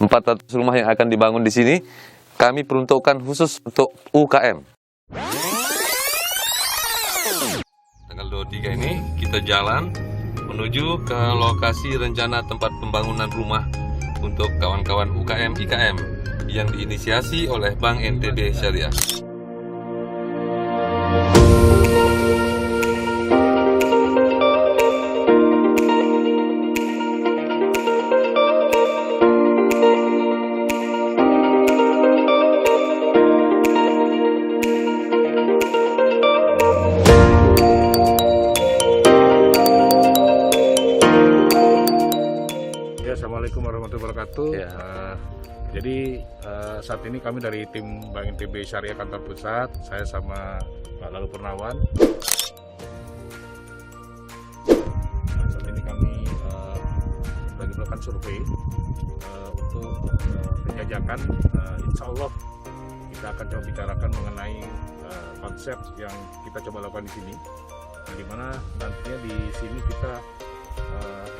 400 rumah yang akan dibangun di sini kami peruntukkan khusus untuk UKM. Tanggal 23 ini kita jalan menuju ke lokasi rencana tempat pembangunan rumah untuk kawan-kawan UKM IKM yang diinisiasi oleh Bank NTB Syariah. Assalamualaikum warahmatullahi wabarakatuh. Ya. Jadi saat ini kami dari tim Bank NTB Syariah Kantor Pusat, saya sama Pak Lalu Purnawan. Saat ini kami lagi melakukan survei untuk penjajakan. Insya Allah kita akan coba bicarakan mengenai konsep yang kita coba lakukan di sini. Di mana nantinya di sini kita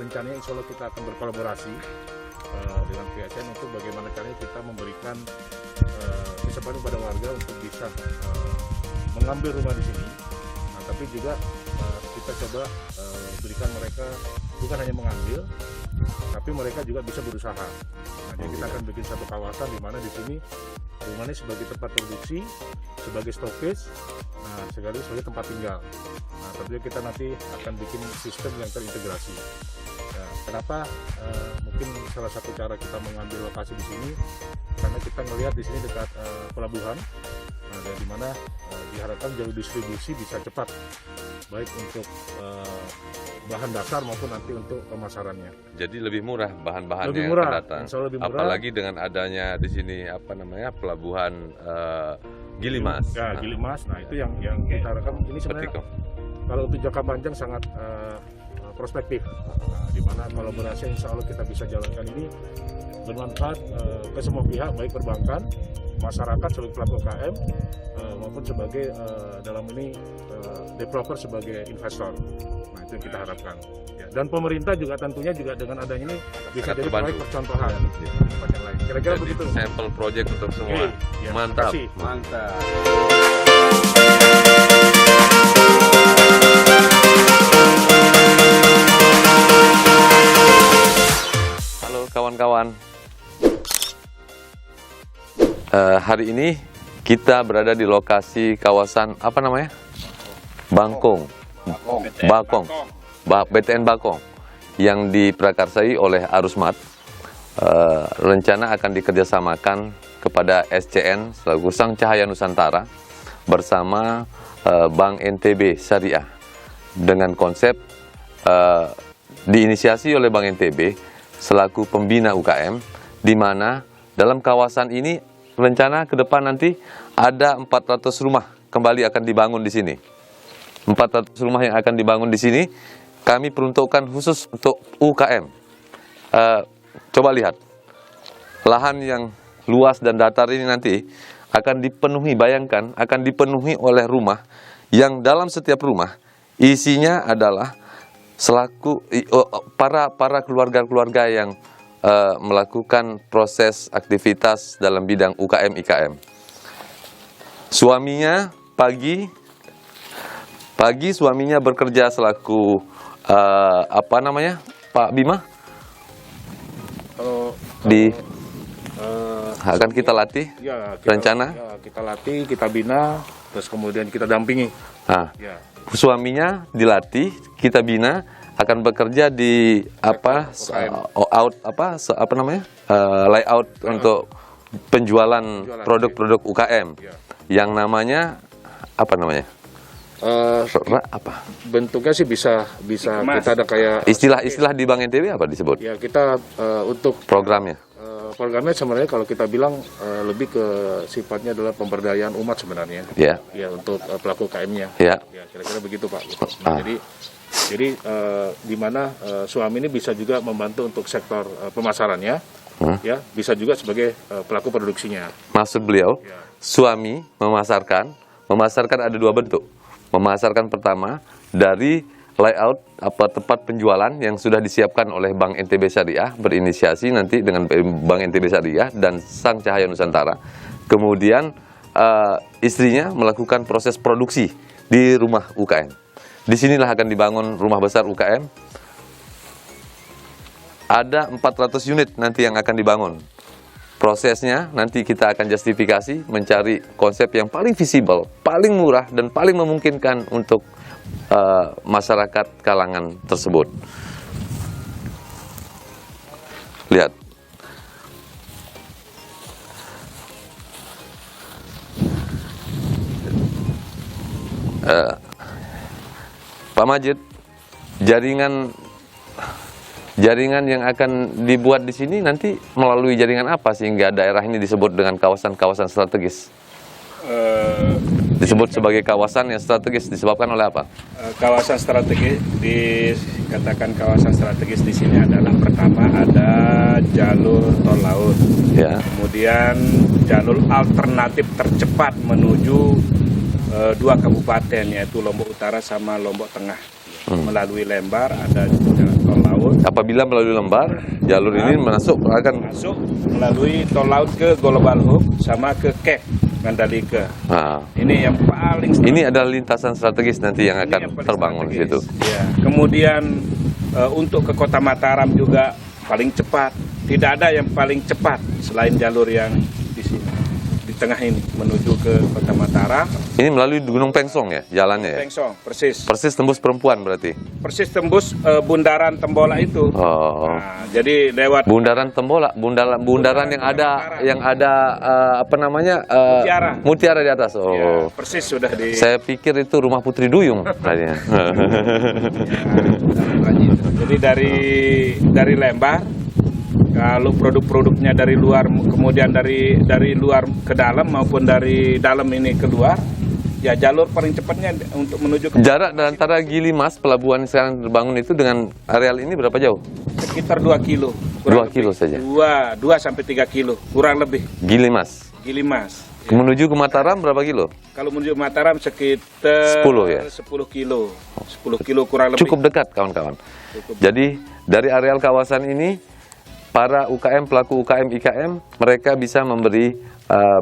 rencananya insya Allah kita akan berkolaborasi dengan pihak CN untuk bagaimana caranya kita memberikan kesempatan kepada warga untuk bisa mengambil rumah di sini. Nah, tapi juga kita coba berikan mereka bukan hanya mengambil, tapi mereka juga bisa berusaha. Nah, jadi kita akan bikin satu kawasan di mana di sini rumahnya sebagai tempat produksi, sebagai stokis, nah sekaligus sebagai tempat tinggal. Nah, tentunya kita nanti akan bikin sistem yang terintegrasi. Nah, kenapa mungkin salah satu cara kita mengambil lokasi di sini karena kita melihat di sini dekat pelabuhan, nah, dan di mana diharapkan jalur distribusi bisa cepat, baik untuk bahan dasar maupun nanti untuk pemasarannya. Jadi lebih murah bahan-bahannya Lebih yang murah, akan datang. insya Allah lebih murah. Apalagi dengan adanya di sini pelabuhan Gilimas. Ya, Gilimas. Nah, itu yang kita harapkan. Ini sebenarnya kalau untuk jangka panjang sangat prospektif. Nah, di mana kolaborasi insya Allah kita bisa jalankan ini bermanfaat ke semua pihak, baik perbankan, masyarakat sebagai pelaku UKM maupun sebagai dalam ini developer sebagai investor. Nah, itu yang kita harapkan. Ya, dan pemerintah juga tentunya juga dengan adanya ini bisa jadi proyek percontohan di tempat yang lain. Kira-kira Jadi begitu. sampel project untuk semua. Oke, ya, Mantap. terima kasih. Mantap. Halo kawan-kawan. Hari ini kita berada di lokasi kawasan apa namanya? Bakong. BTN Bakong yang diprakarsai oleh Arusmat. Rencana akan dikerjasamakan kepada SCN selaku Sang Cahaya Nusantara bersama Bank NTB Syariah dengan konsep diinisiasi oleh Bank NTB selaku pembina UKM, di mana dalam kawasan ini rencana ke depan nanti ada 400 rumah kembali akan dibangun di sini. 400 rumah yang akan dibangun di sini kami peruntukkan khusus untuk UKM. Coba lihat, lahan yang luas dan datar ini nanti akan dipenuhi, bayangkan, akan dipenuhi oleh rumah yang dalam setiap rumah isinya adalah selaku para keluarga-keluarga yang melakukan proses aktivitas dalam bidang UKM IKM. Suaminya pagi suaminya bekerja selaku Pak Bima? Kalau Akan kita latih, ya, rencana? Ya, kita latih, kita bina, terus kemudian kita dampingi. Nah, Ya. suaminya dilatih, kita bina, akan bekerja di layout untuk penjualan produk-produk UKM Ya. yang namanya apa namanya? Bentuknya sih bisa kita ada kayak Istilah di Bank NTB apa disebut? ya kita untuk Programnya. programnya sebenarnya kalau kita bilang lebih ke sifatnya adalah pemberdayaan umat sebenarnya. Ya. Ya, untuk pelaku UKM-nya. Ya. Ya, kira-kira begitu Pak. Nah, jadi di mana suami ini bisa juga membantu untuk sektor pemasarannya, ya bisa juga sebagai pelaku produksinya. Maksud beliau, Ya. suami memasarkan ada dua bentuk. Memasarkan pertama dari layout tempat penjualan yang sudah disiapkan oleh Bank NTB Syariah, berinisiasi nanti dengan Bank NTB Syariah dan Sang Cahaya Nusantara. Kemudian istrinya melakukan proses produksi di rumah UKM. Disinilah akan dibangun rumah besar UKM. Ada 400 unit nanti yang akan dibangun. Prosesnya nanti kita akan justifikasi mencari konsep yang paling visible, paling murah, dan paling memungkinkan untuk masyarakat kalangan tersebut. Lihat. Pak Majid, jaringan yang akan dibuat di sini nanti melalui jaringan apa sehingga daerah ini disebut dengan kawasan-kawasan strategis? Disebut sebagai kawasan yang strategis disebabkan oleh apa? Kawasan strategis, dikatakan kawasan strategis di sini adalah pertama ada jalur tol laut, Ya. kemudian jalur alternatif tercepat menuju dua kabupaten yaitu Lombok Utara sama Lombok Tengah. Melalui Lembar ada jalan tol laut. Apabila melalui Lembar, jalur ini masuk melalui tol laut ke Global Hub sama ke Kek Mandalika. Nah, Ini yang paling ini adalah lintasan strategis nanti yang akan paling terbangun di situ. strategis. Ya. Kemudian untuk ke Kota Mataram juga paling cepat. Tidak ada yang paling cepat selain jalur yang di sini, di tengah ini menuju ke Kota Mataram. Ini melalui Gunung Pengsong ya, jalannya ya? Pengsong, persis. Persis tembus Perempuan berarti? Persis tembus bundaran Tembola itu. Oh. Nah, jadi lewat Bundaran Tembola, bundaran yang ada apa namanya? Mutiara di atas. Oh. ya, persis sudah di. Saya pikir itu rumah Putri Duyung tadinya. Jadi dari Lembar, kalau produk-produknya dari luar, kemudian dari luar ke dalam maupun dari dalam ini keluar, ya jalur paling cepatnya untuk menuju ke Jarak antara Gilimas, pelabuhan yang sekarang terbangun itu dengan areal ini berapa jauh? sekitar 2 kilo. 2 kilo saja? 2 sampai 3 kilo, kurang lebih. Gilimas. Gilimas. Menuju ke Mataram berapa kilo? Kalau menuju Mataram sekitar 10 ya? 10 kilo. 10 kilo kurang lebih. Cukup dekat kawan-kawan. Jadi dari areal kawasan ini, para UKM, pelaku UKM, IKM, mereka bisa memberi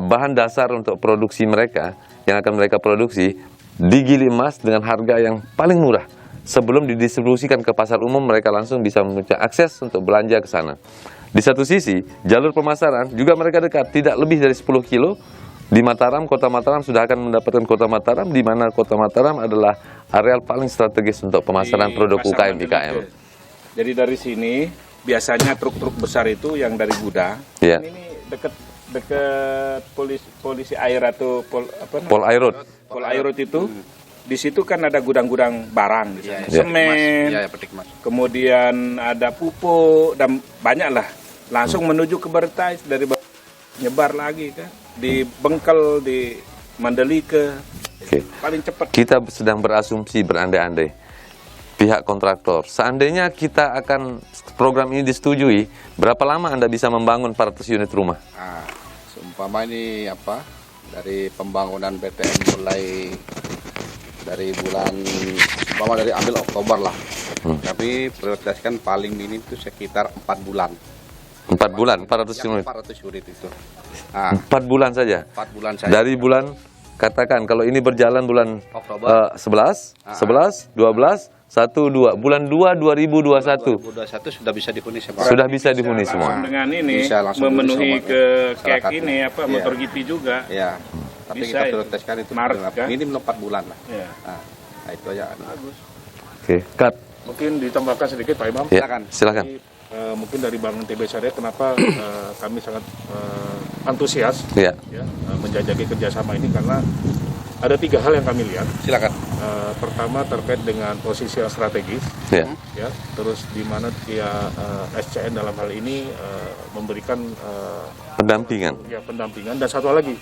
bahan dasar untuk produksi mereka, yang akan mereka produksi di Gilimas dengan harga yang paling murah. Sebelum didistribusikan ke pasar umum, mereka langsung bisa mempunyai akses untuk belanja ke sana. Di satu sisi, jalur pemasaran juga mereka dekat, tidak lebih dari 10 kilo. Di Mataram, Kota Mataram sudah akan mendapatkan Kota Mataram, di mana Kota Mataram adalah areal paling strategis untuk pemasaran produk UKM, IKM. Jadi dari sini, biasanya truk-truk besar itu yang dari gudang. Ya. Ini dekat polisi air atau Pol Airut. Pol Airut itu. Di situ kan ada gudang-gudang barang, misalnya semen, kemudian ada pupuk dan banyak lah. Langsung menuju ke Bertais, dari nyebar lagi kan di Bengkel, di Mandalika. Oke. Paling cepat. Kita sedang berasumsi, berandai-andai. Pihak kontraktor, seandainya kita akan program ini disetujui, berapa lama Anda bisa membangun 400 unit rumah? Nah, seumpama ini apa? Dari pembangunan BTN mulai dari bulan, seumpama dari ambil Oktober lah. Tapi prioritaskan paling minim itu sekitar 4 bulan. 4 bulan, 400 unit. 400 unit itu. Nah, 4 bulan saja. 4 bulan saja. Dari bulan, katakan kalau ini berjalan bulan Oktober. 11, 12, 1, 2, bulan 2 2021 2021 sudah bisa dihuni semua. sudah bisa dihuni Langsung semua. dengan ini Bisa langsung memenuhi dihuni ke sama kek masyarakatnya. ini apa Iya. motor GP juga. Ya. Tapi Bisa kita itu. prioritaskan itu Maret, kan? minim 4 bulan lah. Ya. Nah, itu aja. Bagus. Oke, cut. Mungkin ditambahkan sedikit Pak Imam. Ya, Silakan. silakan. Jadi, mungkin dari Bank NTB Syariah kenapa kami sangat antusias Ya. ya, menjajaki kerjasama ini karena ada 3 hal yang kami lihat. Silakan. Pertama terkait dengan posisi yang strategis, Ya. ya, terus di mana SCN dalam hal ini memberikan Pendampingan. ya pendampingan, dan satu lagi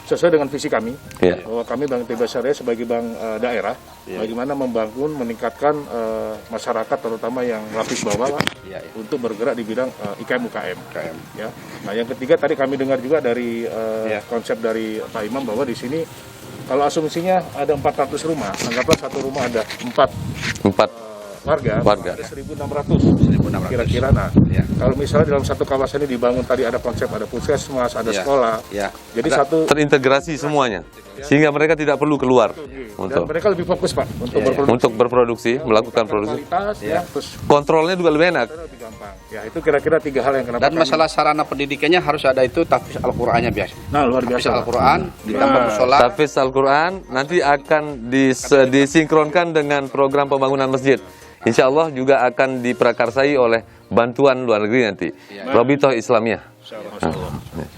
sesuai dengan visi kami, Iya. bahwa kami Bank Indonesia Syariah sebagai bank daerah, bagaimana membangun, meningkatkan masyarakat terutama yang lapis bawah Pak, Iya, iya. untuk bergerak di bidang IKM UKM. KM. Ya. Nah, yang ketiga tadi kami dengar juga dari konsep dari Pak Imam bahwa di sini kalau asumsinya ada 400 rumah, anggaplah satu rumah ada 4 warga, Warga. ada 1.600 kira-kira. Nah, Ya. kalau misalnya dalam satu kawasan ini dibangun tadi ada konsep, ada puskesmas, ada Ya. sekolah, Ya. jadi Ada satu terintegrasi semuanya, sehingga mereka tidak perlu keluar dan untuk mereka lebih fokus Pak untuk berproduksi, melakukan produksi. kualitas, ya, terus Kontrolnya juga lebih enak. lebih gampang. Ya itu kira-kira 3 hal yang kenapa. Dan masalah sarana pendidikannya harus ada itu tahfiz Al-Qur'annya biasa. Nah luar Tahfiz biasa. Al-Qur'an ditambah musola. Tahfiz Al-Quran nanti akan disinkronkan dengan program pembangunan masjid. Insya Allah juga akan diprakarsai oleh bantuan luar negeri nanti. Robitoh Islamiyah. Insya Allah.